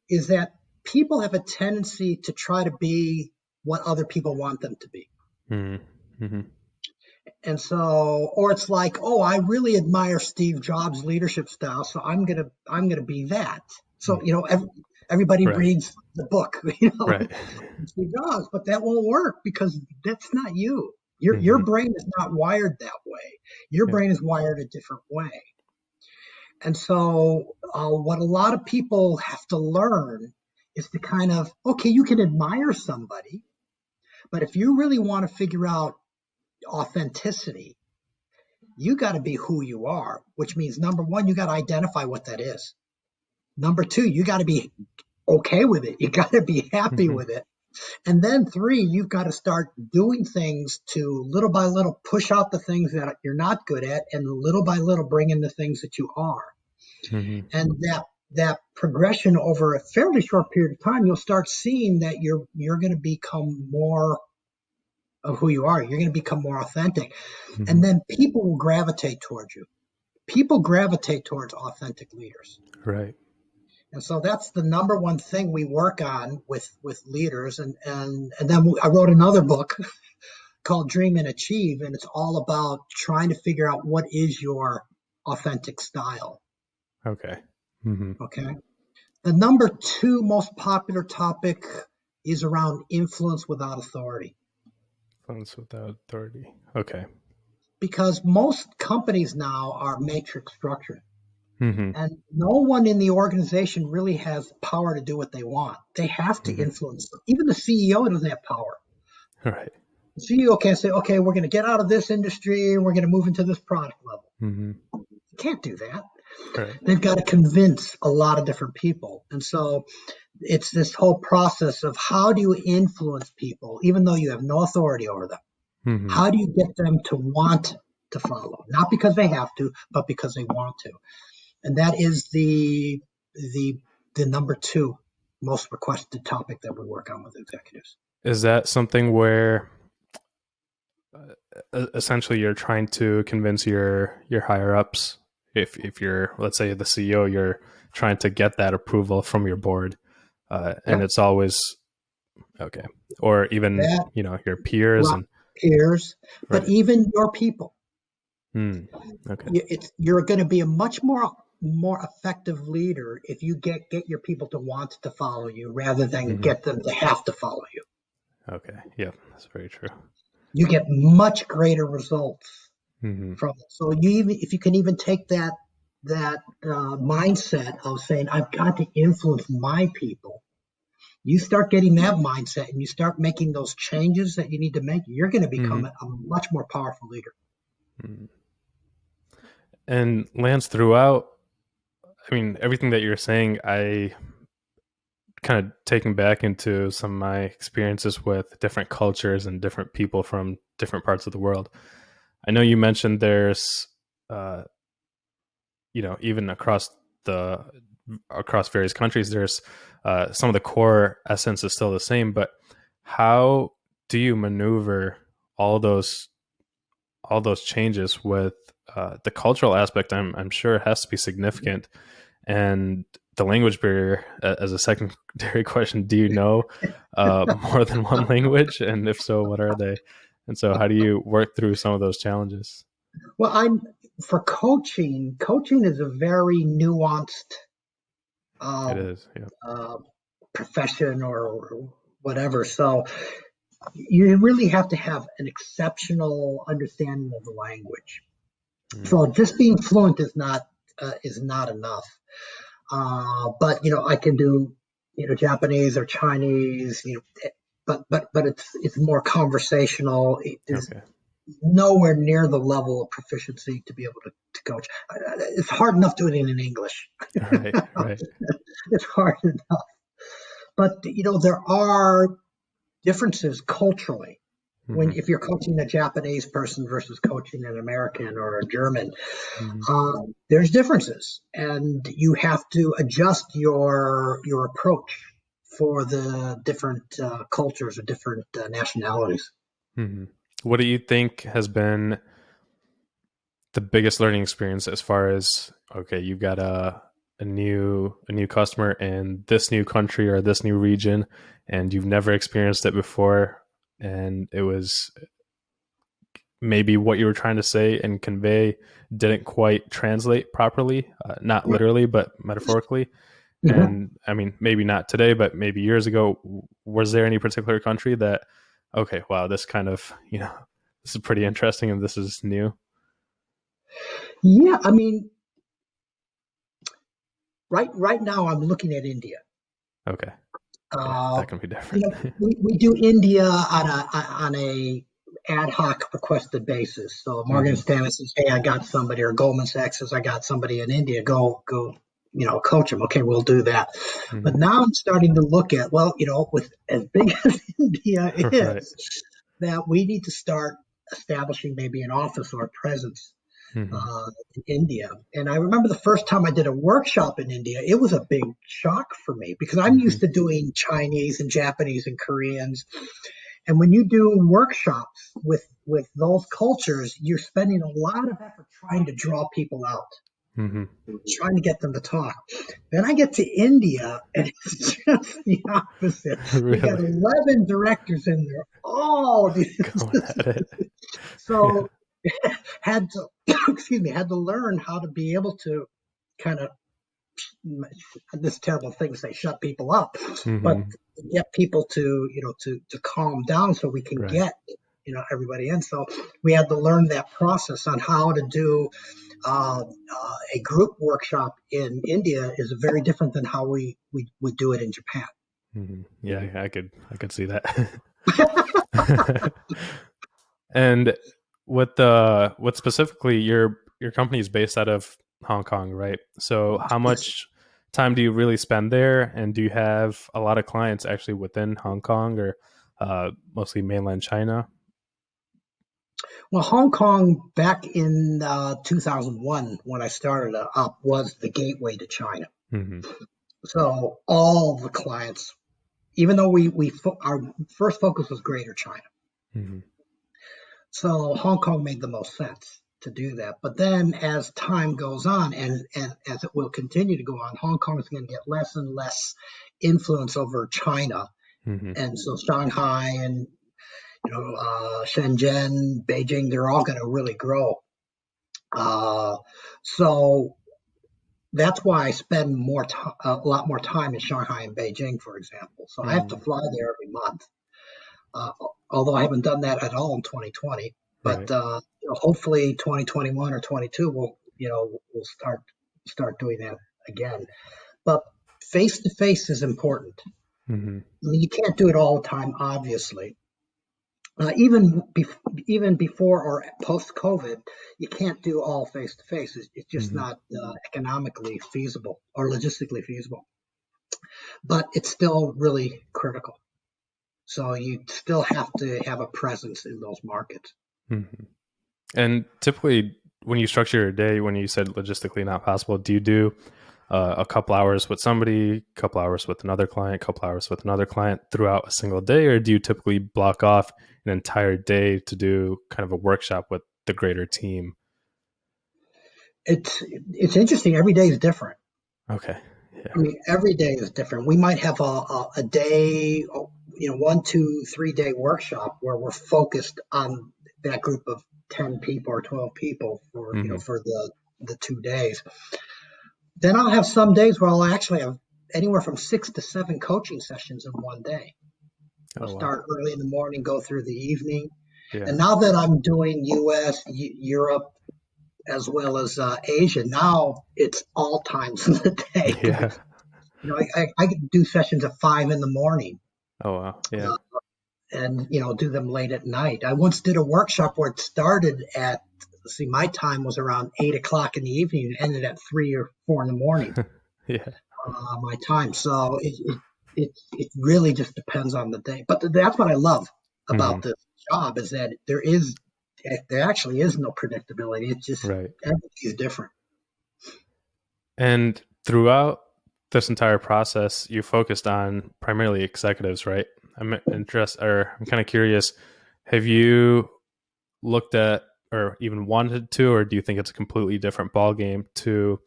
is that people have a tendency to try to be what other people want them to be. Mm-hmm. And so, or it's like, oh, I really admire Steve Jobs' leadership style, so I'm gonna be that. So, everybody Right. reads the book, Right. Steve Jobs, but that won't work because that's not you. Your Hmm. brain is not wired that way. Your Yeah. brain is wired a different way. And so, what a lot of people have to learn is to kind of, okay, you can admire somebody, but if you really want to figure out authenticity, you got to be who you are, which means number one, you got to identify what that is. Number two, you got to be okay with it. You got to be happy Hmm. with it. And then three, you've got to start doing things to little by little push out the things that you're not good at and little by little bring in the things that you are. Hmm. And that progression over a fairly short period of time, you'll start seeing that you're going to become more of who you are. You're going to become more authentic. Hmm. And then people will gravitate towards you. People gravitate towards authentic leaders. Right. And so that's the number one thing we work on with leaders. And then I wrote another book called Dream and Achieve, and it's all about trying to figure out what is your authentic style. Okay. Hmm. Okay. The number two most popular topic is around influence without authority. Funds without authority. Okay. Because most companies now are matrix structured. Hmm. And no one in the organization really has power to do what they want. They have to Hmm. influence. Even the CEO doesn't have power. Right. The CEO can't say, okay, we're going to get out of this industry and we're going to move into this product level. Hmm. You can't do that. Right. They've got to convince a lot of different people. And so it's this whole process of how do you influence people, even though you have no authority over them? Hmm. How do you get them to want to follow? Not because they have to, but because they want to. And that is the the number two most requested topic that we work on with executives. Is that something where essentially you're trying to convince your higher ups? If you're, let's say, the CEO, you're trying to get that approval from your board, and Yep. it's always okay, or even That your peers and peers, but right. even your people. Okay. You're going to be a much more effective leader if you get your people to want to follow you rather than Hmm. get them to have to follow you. Okay. Yeah, that's very true. You get much greater results Hmm. from it. So if you can even take that mindset of saying I've got to influence my people, you start getting that mindset and you start making those changes that you need to make. You're going to Hmm. become a much more powerful leader. And Lance, throughout, I mean, everything that you're saying, I kind of taken back into some of my experiences with different cultures and different people from different parts of the world. I know you mentioned there's, uh, even the across various countries, there's some of the core essence is still the same. But how do you maneuver all those all those changes with the cultural aspect? I'm sure it has to be significant, and the language barrier as a secondary question. Do you know more than one language, and if so, what are they? And so, how do you work through some of those challenges? Well, I'm for coaching. Coaching is a very nuanced It uh, is, yeah. uh, profession or whatever. So you really have to have an exceptional understanding of the language. Mm. So just being fluent is not enough. But I can do Japanese or Chinese. But it's more conversational. It is Okay. nowhere near the level of proficiency to be able to coach. It's hard enough doing it in English. Right. Right. It's hard enough. But there are differences culturally when Hmm. if you're coaching a Japanese person versus coaching an American or a German. Hmm. There's differences, and you have to adjust your approach for the different cultures or different nationalities. Hmm. What do you think has been the biggest learning experience as far as, okay, you've got a new customer in this new country or this new region, and you've never experienced it before, and it was maybe what you were trying to say and convey didn't quite translate properly, not literally, but metaphorically. Mhm. And I mean, maybe not today, but maybe years ago, was there any particular country that, okay, wow, this kind of, this is pretty interesting and this is new? Yeah, I mean, right now I'm looking at India. Okay. Yeah, Uh, that can be you different. know, we do India on a ad hoc requested basis. So Morgan Hmm. Stanley says, "Hey, I got somebody," or Goldman Sachs says, "I got somebody in India. Go, coach them." Okay, we'll do that. But Hmm. now I'm starting to look at, well, with as big as India Right. is, that we need to start establishing maybe an office or a presence Hmm. in India. And I remember the first time I did a workshop in India, it was a big shock for me because I'm Hmm. used to doing Chinese and Japanese and Koreans. And when you do workshops with those cultures, you're spending a lot of effort trying to draw people out, Hmm. trying to get them to talk. Then I get to India and it's just the opposite. We got Really 11 directors in there. Oh, going at it. Yeah. so had to had to learn how to be able to kind of, this terrible thing to say, shut people up, but Hmm. get people to to calm down so we can Right. get everybody in. So we had to learn that process on how to do a group workshop in India is very different than how we would do it in Japan. Hmm. Yeah, I could see that. And what specifically your company is based out of Hong Kong, right? So how much time do you really spend there, and do you have a lot of clients actually within Hong Kong or mostly mainland China? Well, Hong Kong back in 2001 when I started up was the gateway to China. Hmm. So all the clients, even though our first focus was Greater China, Hmm. so Hong Kong made the most sense to do that. But then as time goes on, and as it will continue to go on, Hong Kong is going to get less and less influence over China, Hmm. and so Shanghai and Shenzhen, Beijing, they're all going to really grow. Uh, so that's why I spend a lot more time in Shanghai and Beijing, for example. So I have to Hmm. fly there every month. uh, Although I haven't done that at all in 2020. But Right. hopefully 2021 or 22 we'll start doing that again. But face to face is important. Hmm. I mean, you can't do it all the time, obviously. Even before or post COVID, you can't do all face to face. It's just Hmm. not economically feasible or logistically feasible. But it's still really critical. So you still have to have a presence in those markets. Hmm. And typically, when you structure your day, when you said logistically not possible, do you do a couple hours with somebody, a couple hours with another client, a couple hours with another client throughout a single day, or do you typically block off an entire day to do kind of a workshop with the greater team? It's interesting. Every day is different. Okay. I Yeah. mean, every day is different. We might have a day, 1, 2, 3 day workshop where we're focused on that group of 10 people or 12 people Hmm. for the 2 days. Then I'll have some days where I'll actually have anywhere from 6 to 7 coaching sessions in one day. I'll Oh wow. start early in the morning, go through the evening. Yeah. And now that I'm doing US, Europe, as well as Asia, now it's all times of the day. Yeah. I can do sessions at 5 in the morning, Oh wow. Yeah. uh, and do them late at night. I once did a workshop where it started at, let's see, my time was around 8 o'clock in the evening and ended at 3 or 4 in the morning, Yeah. my time. So it really just depends on the day. But that's what I love Hmm. about this job is that there actually is no predictability. It's just Right. everything is different. And throughout this entire process, you focused on primarily executives, right? I'm kind of curious. Have you looked at or even wanted to, or do you think it's a completely different ballgame to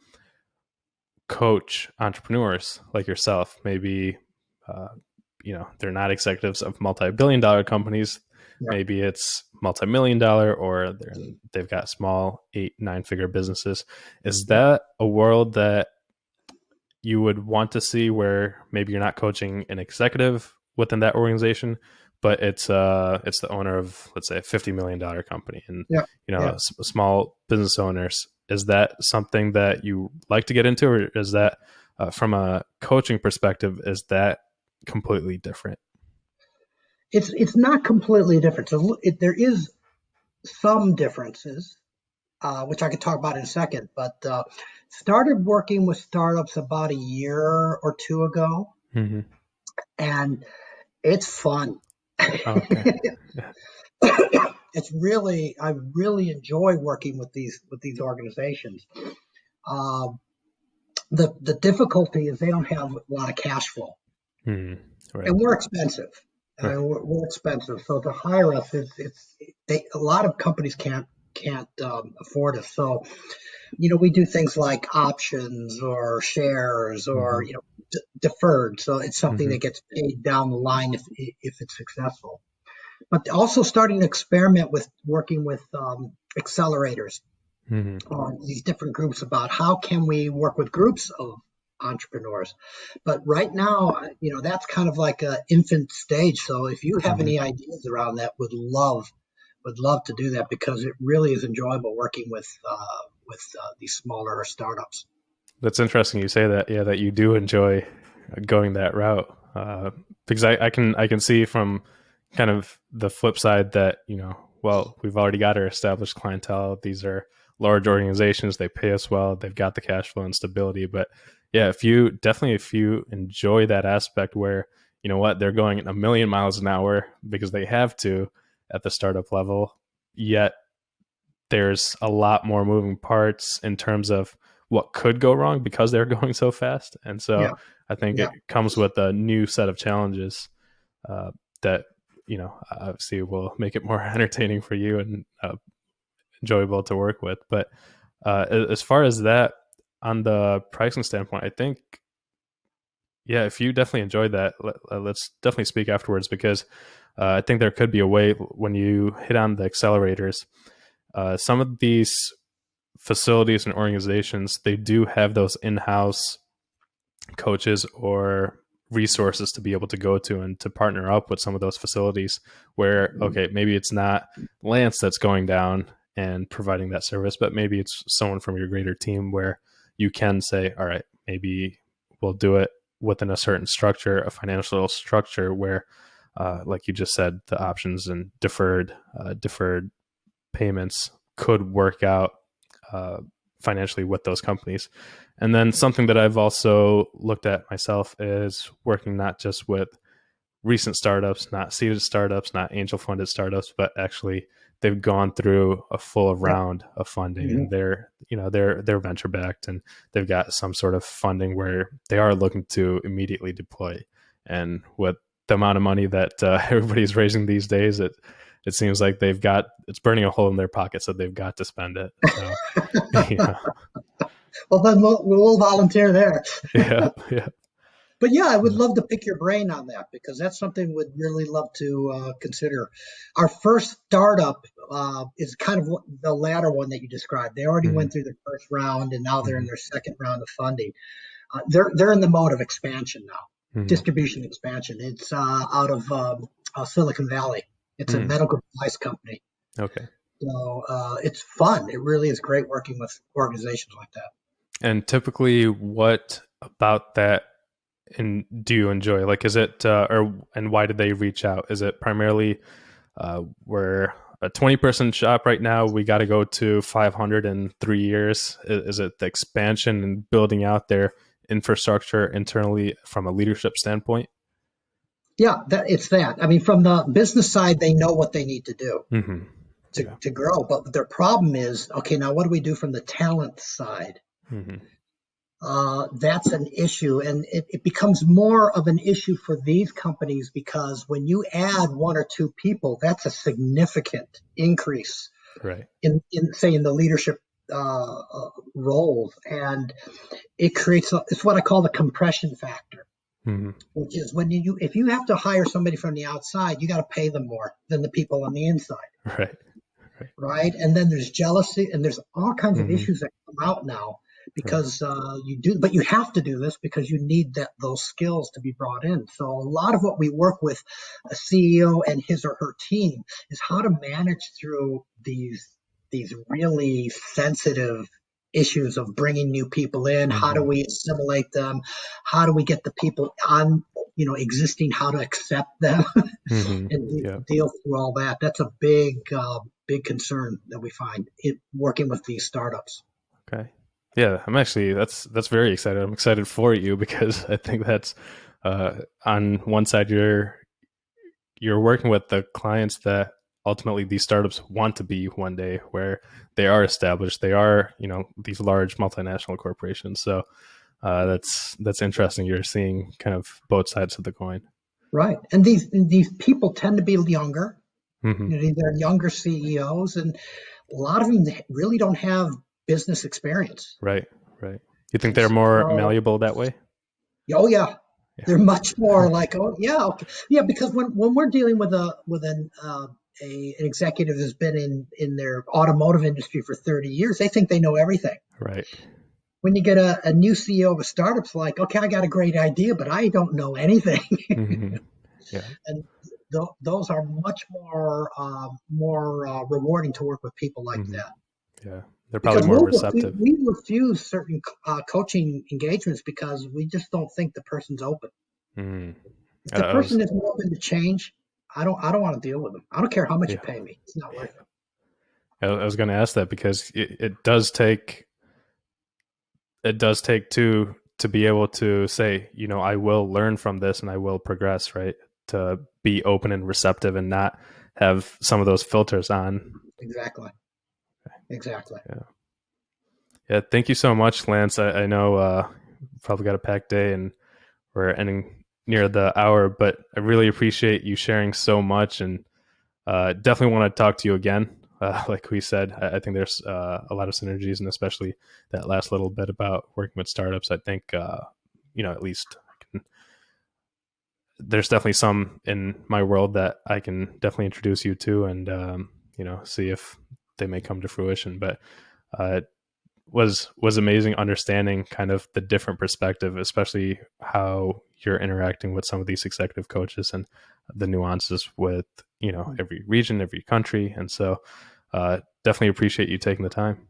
coach entrepreneurs like yourself? Maybe, uh, they're not executives of multi-billion-dollar companies. maybe it's multi-million dollar, or they've got small 8-9 figure businesses. Is that a world that you would want to see, where maybe you're not coaching an executive within that organization, but it's the owner of, let's say, a $50 million company, and Yeah. small business owners? Is that something that you like to get into, or is that from a coaching perspective, is that completely different? It's not completely different. So there is some differences, which I could talk about in a second. But started working with startups about a year or two ago, Mm-hmm. and it's fun. Okay. I really enjoy working with these organizations. Um, the difficulty is they don't have a lot of cash flow, Mm-hmm. Right. and we're expensive. Right. We're expensive, so to hire us, a lot of companies can't afford us. So we do things like options or shares or Mm-hmm. deferred. So it's something Mm-hmm. that gets paid down the line if it's successful. But also starting to experiment with working with accelerators Mm-hmm. on these different groups about how can we work with groups of entrepreneurs. But right now, that's kind of like an infant stage. So if you have Mm-hmm. any ideas around that, would love to do that, because it really is enjoyable working with these smaller startups. That's interesting you say that. Yeah, that you do enjoy going that route, because I can see from kind of the flip side that, well, we've already got our established clientele. These are large organizations. They pay us well. They've got the cash flow and stability. But yeah, if you enjoy that aspect where, they're going at a million miles an hour because they have to at the startup level, yet there's a lot more moving parts in terms of what could go wrong because they're going so fast. And so Yeah, I think yeah. it comes with a new set of challenges that, obviously will make it more entertaining for you and enjoyable to work with. But as far as that, on the pricing standpoint, I think, yeah, if you definitely enjoyed that, let's definitely speak afterwards, because I think there could be a way when you hit on the accelerators. Some of these facilities and organizations, they do have those in-house coaches or resources to be able to go to and to partner up with some of those facilities where, okay, maybe it's not Lance that's going down and providing that service, but maybe it's someone from your greater team where you can say, all right, maybe we'll do it within a certain structure, a financial structure where, like you just said, the options and deferred payments could work out financially with those companies. And then something that I've also looked at myself is working not just with recent startups, not seeded startups, not angel funded startups, but actually they've gone through a full round of funding, Mm-hmm. and they're venture backed, and they've got some sort of funding where they are looking to immediately deploy. And with the amount of money that everybody's raising these days, it seems like it's burning a hole in their pocket, so they've got to spend it. So yeah, Well, then we'll volunteer there. yeah, yeah. But yeah, I would love to pick your brain on that, because that's something we'd really love to consider. Our first startup is kind of the latter one that you described. They already Mm-hmm. went through the first round, and now they're in Mm-hmm. their second round of funding. They're in the mode of expansion now, Mm-hmm. distribution expansion. It's out of Silicon Valley. It's a Mm-hmm. medical device company. Okay. So it's fun. It really is great working with organizations like that. And typically, what about that and do you enjoy? Like, is it and why did they reach out? Is it primarily we're a 20-person shop right now, we got to go to 500 in 3 years? Is it the expansion and building out their infrastructure internally from a leadership standpoint? Yeah, it's that. I mean, from the business side, they know what they need to do Mm-hmm. Yeah. to grow. But their problem is, okay, now what do we do from the talent side? Mm-hmm. That's an issue. And it becomes more of an issue for these companies, because when you add one or two people, that's a significant increase Right. in say, in the leadership roles. And it creates, it's what I call the compression factor. which is when if you have to hire somebody from the outside, you got to pay them more than the people on the inside. Right. Right. And then there's jealousy and there's all kinds of Mm-hmm. issues that come out now Right. because but you have to do this because you need those skills to be brought in. So a lot of what we work with a CEO and his or her team is how to manage through these really sensitive issues of bringing new people in. How do we assimilate them? How do we get the people on, existing, how to accept them Mm-hmm. and deal through all that? That's a big concern that we find working with these startups. Okay. Yeah, I'm actually that's very excited. I'm excited for you because I think that's on one side you're working with the clients that ultimately these startups want to be one day, where they are established, they are these large multinational corporations. So that's interesting. You're seeing kind of both sides of the coin. Right, and these people tend to be younger. Mm-hmm. They're younger CEOs, and a lot of them really don't have business experience. Right. You think they're more So, malleable that way? oh yeah, Yeah. they're much more like, oh yeah, okay. Yeah, because when we're dealing with an executive who's been in their automotive industry for 30 years, they think they know everything. Right. When you get a new CEO of a startup's like, okay, I got a great idea, but I don't know anything. Mm-hmm. Yeah. And those are much more rewarding to work with people like Mm-hmm. that. Yeah. They're probably Because more receptive. we refuse certain coaching engagements because we just don't think the person's open. Mm. If the person isn't open to change, I don't want to deal with them. I don't care how much you pay me; it's not worth it. I was going to ask that because it does take two to be able to say, I will learn from this and I will progress, right? To be open and receptive and not have some of those filters on. Exactly. Yeah. Thank you so much, Lance. I know probably got a packed day and we're ending near the hour, but I really appreciate you sharing so much, and definitely want to talk to you again. Like we said, I think there's a lot of synergies, and especially that last little bit about working with startups. I think, at least there's definitely some in my world that I can definitely introduce you to, and see if they may come to fruition. But it was amazing understanding kind of the different perspective, especially how you're interacting with some of these executive coaches and the nuances with every region, every country. And so definitely appreciate you taking the time.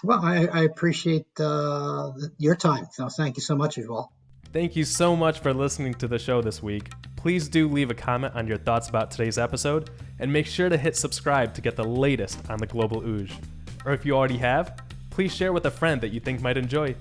Well, I appreciate your time, so thank you so much as well. Thank you so much for listening to the show this week. Please do leave a comment on your thoughts about today's episode, and make sure to hit subscribe to get the latest on the Global Ooge. Or if you already have, please share with a friend that you think might enjoy.